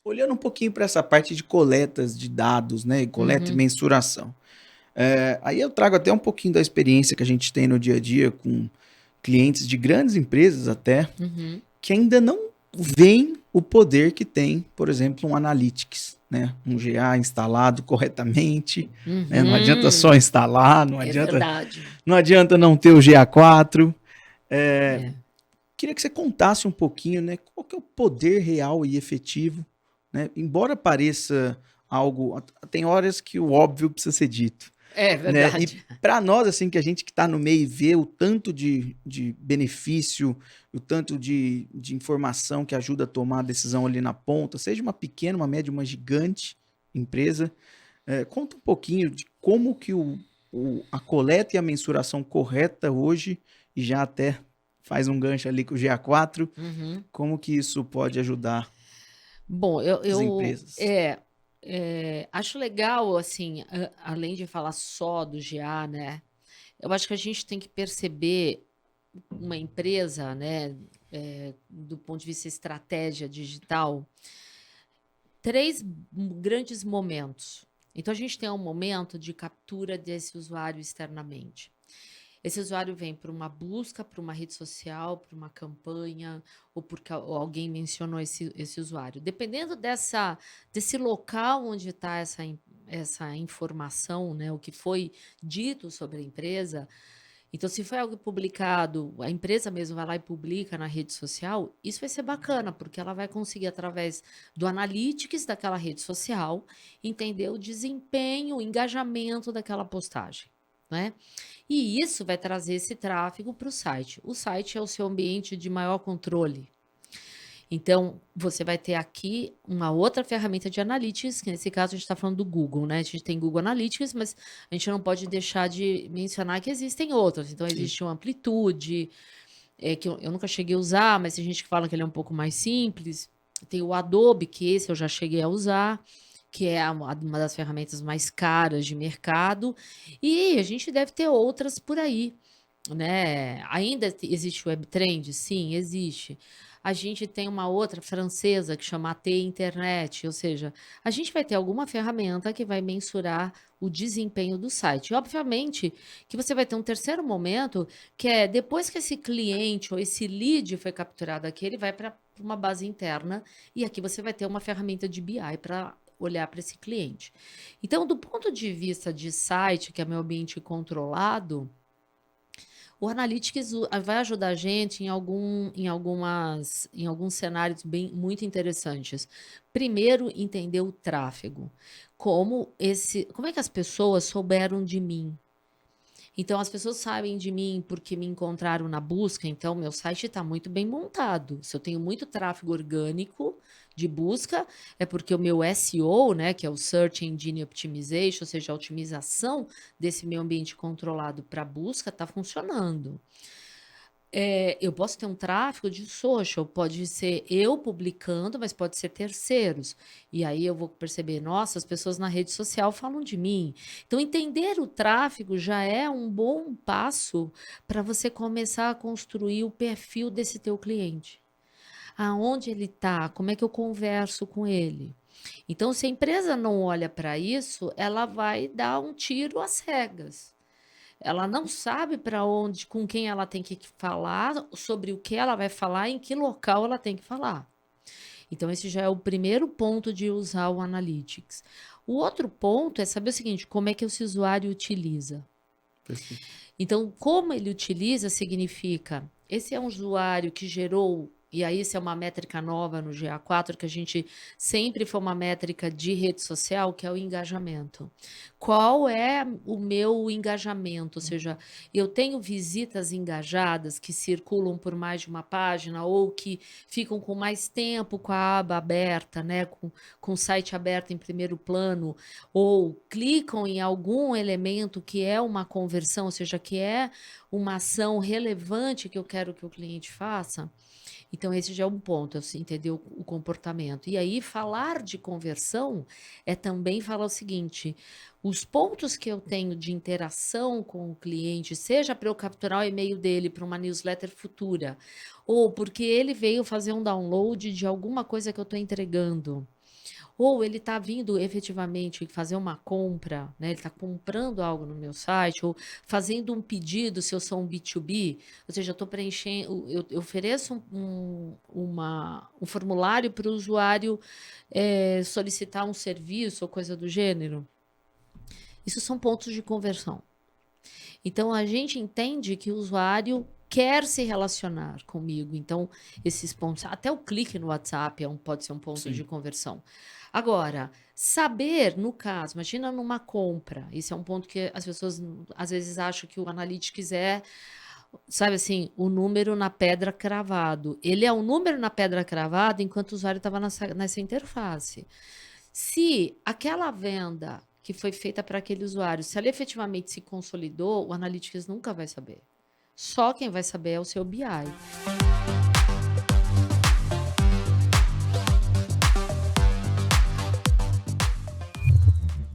olhando um pouquinho para essa parte de coletas de dados, né, coleta e Uhum, mensuração. Aí eu trago até um pouquinho da experiência que a gente tem no dia a dia com clientes de grandes empresas até, uhum, que ainda não veem o poder que tem, por exemplo, um Analytics, né? Um GA instalado corretamente, né? Não adianta só uhum. instalar, É verdade. não adianta não ter o GA4. É. Queria que você contasse um pouquinho, né? Qual que é o poder real e efetivo, né? Embora pareça algo, tem horas que o óbvio precisa ser dito, É né? E verdade. para nós, assim, que a gente que está no meio e vê o tanto de benefício, o tanto de informação que ajuda a tomar a decisão ali na ponta, seja uma pequena, uma média, uma gigante empresa, conta um pouquinho de como que a coleta e a mensuração correta hoje, e já até faz um gancho ali com o GA4, Uhum. como que isso pode ajudar Bom, as empresas. acho legal, assim, além de falar só do GA, né? Eu acho que a gente tem que perceber uma empresa, né, do ponto de vista estratégia digital, três grandes momentos. Então, a gente tem um momento de captura desse usuário externamente. Esse usuário vem para uma busca, para uma rede social, para uma campanha, ou porque alguém mencionou esse usuário. Dependendo desse local onde está essa informação, né, o que foi dito sobre a empresa, então, se foi algo publicado, a empresa mesmo vai lá e publica na rede social, isso vai ser bacana, porque ela vai conseguir, através do analytics daquela rede social, entender o desempenho, o engajamento daquela postagem, né? E isso vai trazer esse tráfego para o site. O site é o seu ambiente de maior controle. Então, você vai ter aqui uma outra ferramenta de analytics, que nesse caso a gente está falando do Google, né? A gente tem Google Analytics, mas a gente não pode deixar de mencionar que existem outros. Então, Sim. existe o Amplitude, que eu nunca cheguei a usar, mas tem gente que fala que ele é um pouco mais simples. Tem o Adobe, que esse eu já cheguei a usar, que é uma das ferramentas mais caras de mercado. E a gente deve ter outras por aí, né? Ainda existe o WebTrend? Sim, existe. A gente tem uma outra francesa que chama AT Internet, ou seja, a gente vai ter alguma ferramenta que vai mensurar o desempenho do site. E, obviamente, que você vai ter um terceiro momento, que é depois que esse cliente ou esse lead foi capturado aqui, ele vai para uma base interna, e aqui você vai ter uma ferramenta de BI para olhar para esse cliente. Então, do ponto de vista de site, que é meu ambiente controlado, o Analytics vai ajudar a gente em alguns cenários muito interessantes. Primeiro, entender o tráfego. Como é que as pessoas souberam de mim? Então, as pessoas sabem de mim porque me encontraram na busca, então meu site está muito bem montado. Se eu tenho muito tráfego orgânico de busca, é porque o meu SEO, né, que é o Search Engine Optimization, ou seja, a otimização desse meu ambiente controlado para busca, está funcionando. Eu posso ter um tráfego de social, pode ser eu publicando, mas pode ser terceiros. E aí eu vou perceber, nossa, as pessoas na rede social falam de mim. Então, entender o tráfego já é um bom passo para você começar a construir o perfil desse teu cliente. Aonde ele está? Como é que eu converso com ele? Então, se a empresa não olha para isso, ela vai dar um tiro às cegas. Ela não sabe para onde, com quem ela tem que falar, sobre o que ela vai falar, em que local ela tem que falar. Então, esse já é o primeiro ponto de usar o Analytics. O outro ponto é saber o seguinte: como é que esse usuário utiliza? Perfeito. Então, como ele utiliza significa, esse é um usuário que gerou, e aí isso é uma métrica nova no GA4, que a gente sempre foi uma métrica de rede social, que é o engajamento. Qual é o meu engajamento? Ou seja, eu tenho visitas engajadas que circulam por mais de uma página ou que ficam com mais tempo com a aba aberta, né, com o site aberto em primeiro plano, ou clicam em algum elemento que é uma conversão, ou seja, que é uma ação relevante que eu quero que o cliente faça. Então, esse já é um ponto, assim, entender o comportamento. E aí, falar de conversão é também falar o seguinte: os pontos que eu tenho de interação com o cliente, seja para eu capturar o e-mail dele para uma newsletter futura, ou porque ele veio fazer um download de alguma coisa que eu estou entregando, ou ele está vindo efetivamente fazer uma compra, né? Ele está comprando algo no meu site, ou fazendo um pedido, se eu sou um B2B, ou seja, eu estou preenchendo, eu ofereço um formulário para o usuário solicitar um serviço ou coisa do gênero. Isso são pontos de conversão. Então, a gente entende que o usuário quer se relacionar comigo. Então, esses pontos, até o clique no WhatsApp pode ser um ponto Sim. de conversão. Agora, saber, no caso, imagina numa compra, esse é um ponto que as pessoas às vezes acham que o Analytics sabe assim, o número na pedra cravado. Ele é um número na pedra cravado enquanto o usuário estava nessa interface. Se aquela venda que foi feita para aquele usuário, se ela efetivamente se consolidou, o Analytics nunca vai saber. Só quem vai saber é o seu BI.